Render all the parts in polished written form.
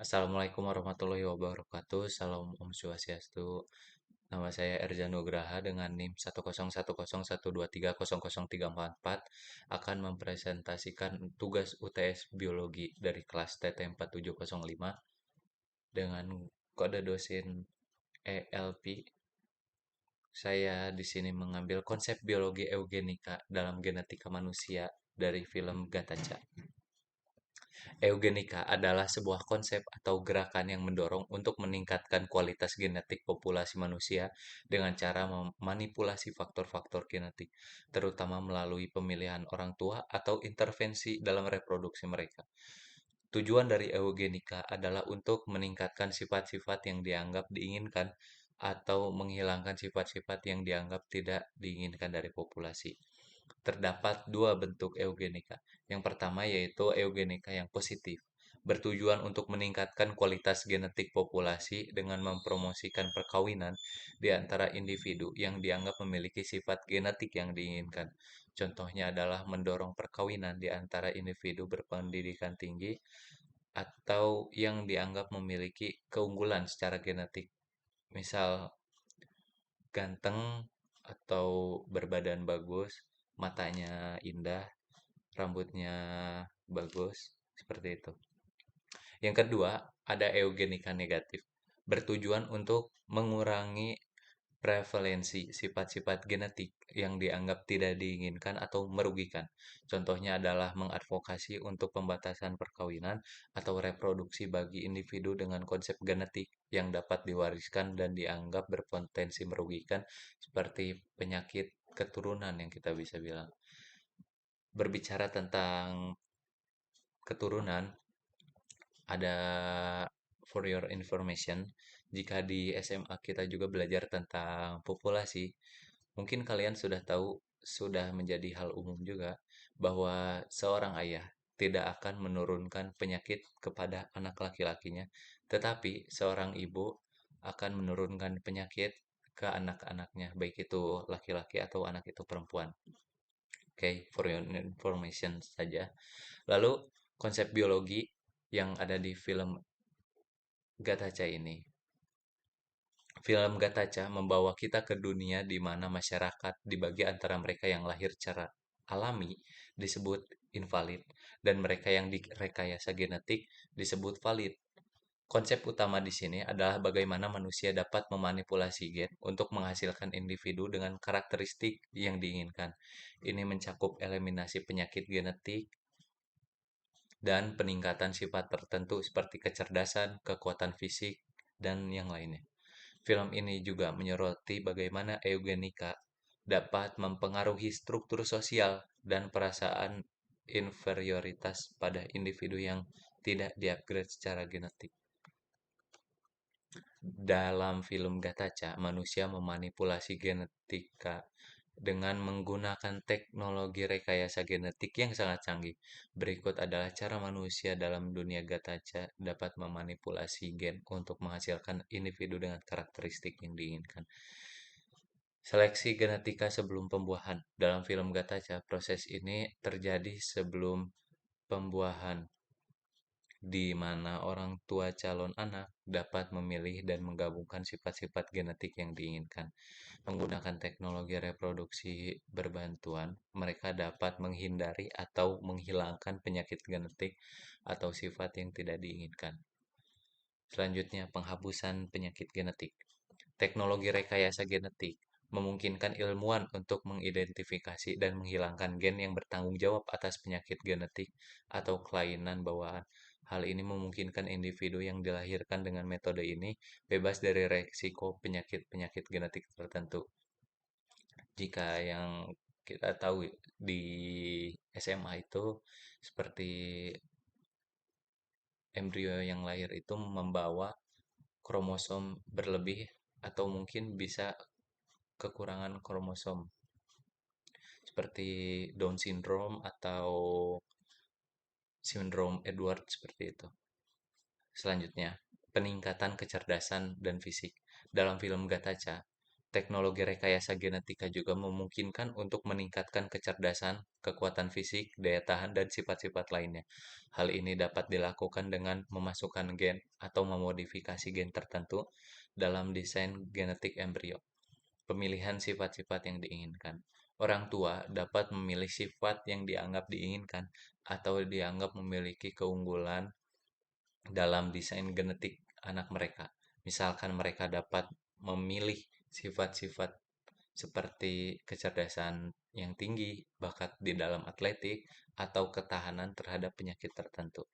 Assalamualaikum warahmatullahi wabarakatuh. Salam Om Swastiastu. Nama saya Erja Nugraha dengan NIM 10101230034 akan mempresentasikan tugas UTS Biologi dari kelas TT 4705 dengan kode dosen ELP. Saya di sini mengambil konsep biologi eugenika dalam genetika manusia dari film Gattaca. Eugenika adalah sebuah konsep atau gerakan yang mendorong untuk meningkatkan kualitas genetik populasi manusia dengan cara memanipulasi faktor-faktor genetik, terutama melalui pemilihan orang tua atau intervensi dalam reproduksi mereka. Tujuan dari eugenika adalah untuk meningkatkan sifat-sifat yang dianggap diinginkan atau menghilangkan sifat-sifat yang dianggap tidak diinginkan dari populasi. Terdapat dua bentuk eugenika. Yang pertama yaitu eugenika yang positif, bertujuan untuk meningkatkan kualitas genetik populasi dengan mempromosikan perkawinan di antara individu yang dianggap memiliki sifat genetik yang diinginkan. Contohnya adalah mendorong perkawinan di antara individu berpendidikan tinggi atau yang dianggap memiliki keunggulan secara genetik. Misal ganteng atau berbadan bagus, matanya indah, rambutnya bagus, seperti itu. Yang kedua, ada eugenika negatif, bertujuan untuk mengurangi prevalensi sifat-sifat genetik yang dianggap tidak diinginkan atau merugikan. Contohnya adalah mengadvokasi untuk pembatasan perkawinan atau reproduksi bagi individu dengan konsep genetik yang dapat diwariskan dan dianggap berpotensi merugikan seperti penyakit keturunan yang kita bisa bilang. Berbicara tentang keturunan, ada for your information, jika di SMA kita juga belajar tentang populasi, mungkin kalian sudah tahu, sudah menjadi hal umum juga, bahwa seorang ayah tidak akan menurunkan penyakit kepada anak laki-lakinya, tetapi seorang ibu akan menurunkan penyakit ke anak-anaknya, baik itu laki-laki atau anak itu perempuan. Oke, for your information saja. Lalu, konsep biologi yang ada di film Gattaca ini. Film Gattaca membawa kita ke dunia di mana masyarakat dibagi antara mereka yang lahir secara alami disebut invalid dan mereka yang direkayasa genetik disebut valid. Konsep utama di sini adalah bagaimana manusia dapat memanipulasi gen untuk menghasilkan individu dengan karakteristik yang diinginkan. Ini mencakup eliminasi penyakit genetik dan peningkatan sifat tertentu seperti kecerdasan, kekuatan fisik, dan yang lainnya. Film ini juga menyoroti bagaimana eugenika dapat mempengaruhi struktur sosial dan perasaan inferioritas pada individu yang tidak diupgrade secara genetik. Dalam film Gattaca, manusia memanipulasi genetika dengan menggunakan teknologi rekayasa genetik yang sangat canggih. Berikut adalah cara manusia dalam dunia Gattaca dapat memanipulasi gen untuk menghasilkan individu dengan karakteristik yang diinginkan. Seleksi genetika sebelum pembuahan. Dalam film Gattaca, proses ini terjadi sebelum pembuahan, di mana orang tua calon anak dapat memilih dan menggabungkan sifat-sifat genetik yang diinginkan. Menggunakan teknologi reproduksi berbantuan, mereka dapat menghindari atau menghilangkan penyakit genetik atau sifat yang tidak diinginkan. Selanjutnya, penghapusan penyakit genetik. Teknologi rekayasa genetik memungkinkan ilmuwan untuk mengidentifikasi dan menghilangkan gen yang bertanggung jawab atas penyakit genetik atau kelainan bawaan. Hal ini memungkinkan individu yang dilahirkan dengan metode ini bebas dari resiko penyakit-penyakit genetik tertentu. Jika yang kita tahu di SMA itu seperti embrio yang lahir itu membawa kromosom berlebih atau mungkin bisa kekurangan kromosom seperti Down syndrome atau sindrom Edward seperti itu. Selanjutnya, peningkatan kecerdasan dan fisik. Dalam film Gattaca, Teknologi rekayasa genetika juga memungkinkan untuk meningkatkan kecerdasan, kekuatan fisik, daya tahan, dan sifat-sifat lainnya. Hal ini dapat dilakukan dengan memasukkan gen atau memodifikasi gen tertentu dalam desain genetik embrio. Pemilihan sifat-sifat yang diinginkan. Orang tua dapat memilih sifat yang dianggap diinginkan atau dianggap memiliki keunggulan dalam desain genetik anak mereka. Misalkan mereka dapat memilih sifat-sifat seperti kecerdasan yang tinggi, bakat di dalam atletik, atau ketahanan terhadap penyakit tertentu.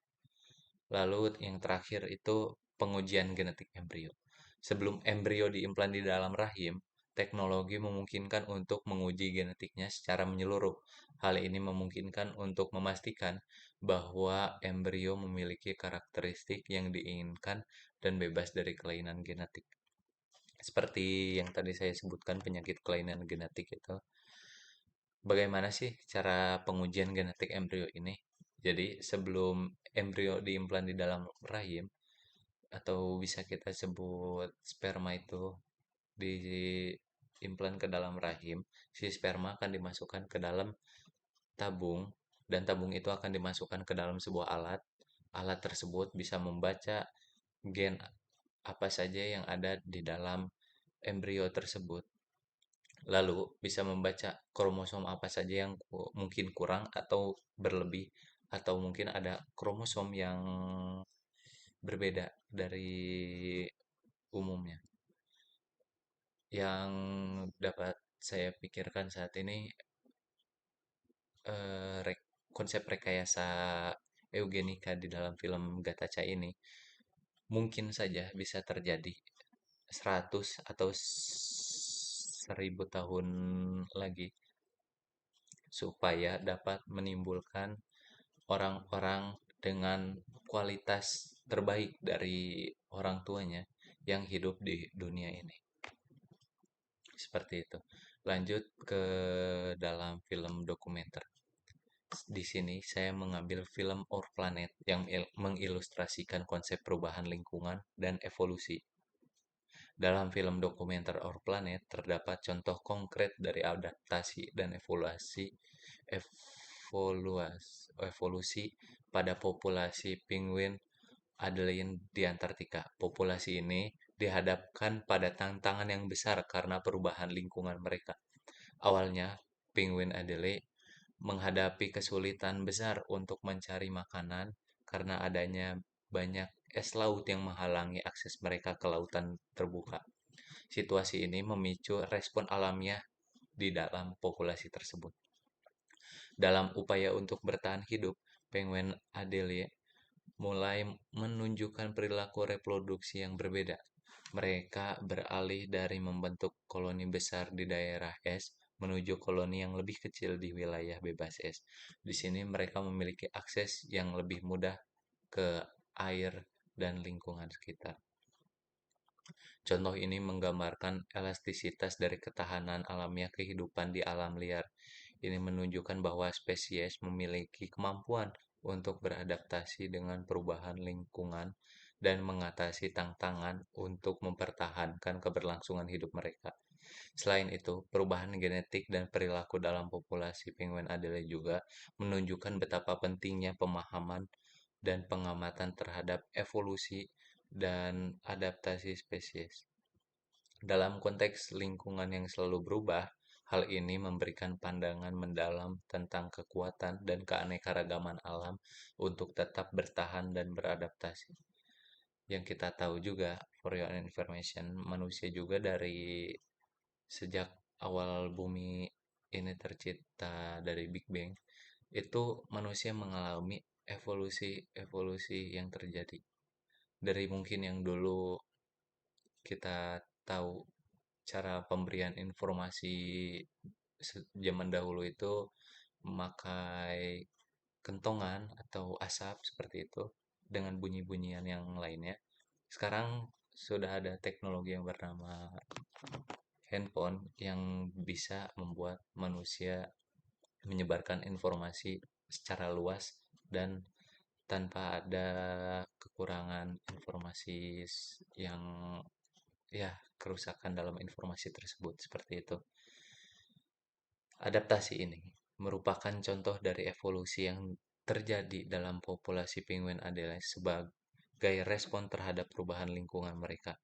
Lalu yang terakhir itu pengujian genetik embrio. Sebelum embrio diimplan di dalam rahim, teknologi memungkinkan untuk menguji genetiknya secara menyeluruh. Hal ini memungkinkan untuk memastikan bahwa embrio memiliki karakteristik yang diinginkan dan bebas dari kelainan genetik. Seperti yang tadi saya sebutkan penyakit kelainan genetik itu. Bagaimana sih cara pengujian genetik embrio ini? Jadi sebelum embrio diimplan di dalam rahim atau bisa kita sebut sperma itu diimplan ke dalam rahim, si sperma akan dimasukkan ke dalam tabung dan tabung itu akan dimasukkan ke dalam sebuah alat. Alat tersebut bisa membaca gen apa saja yang ada di dalam embrio tersebut. Lalu bisa membaca kromosom apa saja yang mungkin kurang atau berlebih atau mungkin ada kromosom yang berbeda dari umumnya. Yang dapat saya pikirkan saat ini konsep rekayasa eugenika di dalam film Gattaca ini mungkin saja bisa terjadi 100 atau 1000 tahun lagi supaya dapat menimbulkan orang-orang dengan kualitas terbaik dari orang tuanya yang hidup di dunia ini. Seperti itu. Lanjut ke dalam film dokumenter. Di sini saya mengambil film Our Planet yang mengilustrasikan konsep perubahan lingkungan dan evolusi. Dalam film dokumenter Our Planet terdapat contoh konkret dari adaptasi dan evolusi pada populasi penguin Adeline di Antartika. Populasi ini dihadapkan pada tantangan yang besar karena perubahan lingkungan mereka. Awalnya, penguin Adelaide menghadapi kesulitan besar untuk mencari makanan karena adanya banyak es laut yang menghalangi akses mereka ke lautan terbuka. Situasi ini memicu respon alamiah di dalam populasi tersebut. Dalam upaya untuk bertahan hidup, penguin Adelaide mulai menunjukkan perilaku reproduksi yang berbeda. Mereka beralih dari membentuk koloni besar di daerah es menuju koloni yang lebih kecil di wilayah bebas es. Di sini mereka memiliki akses yang lebih mudah ke air dan lingkungan sekitar. Contoh ini menggambarkan elastisitas dari ketahanan alamiah kehidupan di alam liar. Ini menunjukkan bahwa spesies memiliki kemampuan untuk beradaptasi dengan perubahan lingkungan dan mengatasi tantangan untuk mempertahankan keberlangsungan hidup mereka. Selain itu, perubahan genetik dan perilaku dalam populasi penguin Adelaide juga menunjukkan betapa pentingnya pemahaman dan pengamatan terhadap evolusi dan adaptasi spesies. Dalam konteks lingkungan yang selalu berubah, hal ini memberikan pandangan mendalam tentang kekuatan dan keanekaragaman alam untuk tetap bertahan dan beradaptasi. Yang kita tahu juga, for your information, manusia juga dari sejak awal bumi ini tercipta dari Big Bang, itu manusia mengalami evolusi-evolusi yang terjadi. Dari mungkin yang dulu kita tahu cara pemberian informasi zaman dahulu itu memakai kentongan atau asap seperti itu dengan bunyi-bunyian yang lainnya. Sekarang sudah ada teknologi yang bernama handphone yang bisa membuat manusia menyebarkan informasi secara luas dan tanpa ada kekurangan informasi yang ya kerusakan dalam informasi tersebut seperti itu. Adaptasi ini merupakan contoh dari evolusi yang terjadi dalam populasi penguin Adelaide sebagai respon terhadap perubahan lingkungan mereka.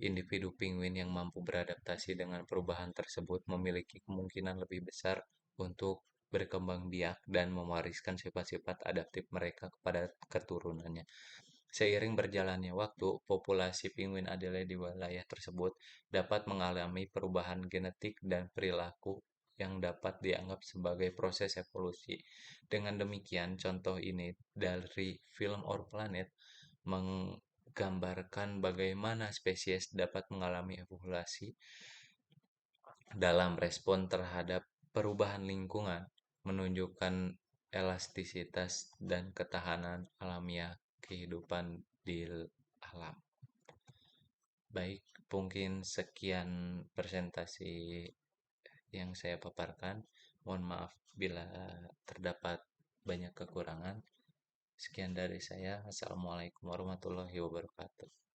Individu penguin yang mampu beradaptasi dengan perubahan tersebut memiliki kemungkinan lebih besar untuk berkembang biak dan mewariskan sifat-sifat adaptif mereka kepada keturunannya. Seiring berjalannya waktu, populasi penguin Adelaide di wilayah tersebut dapat mengalami perubahan genetik dan perilaku yang dapat dianggap sebagai proses evolusi. Dengan demikian, contoh ini dari film Our Planet menggambarkan bagaimana spesies dapat mengalami evolusi dalam respon terhadap perubahan lingkungan, menunjukkan elastisitas dan ketahanan alamiah kehidupan di alam. Baik, mungkin sekian presentasi yang saya paparkan. Mohon maaf bila terdapat banyak kekurangan. Sekian dari saya. Assalamualaikum warahmatullahi wabarakatuh.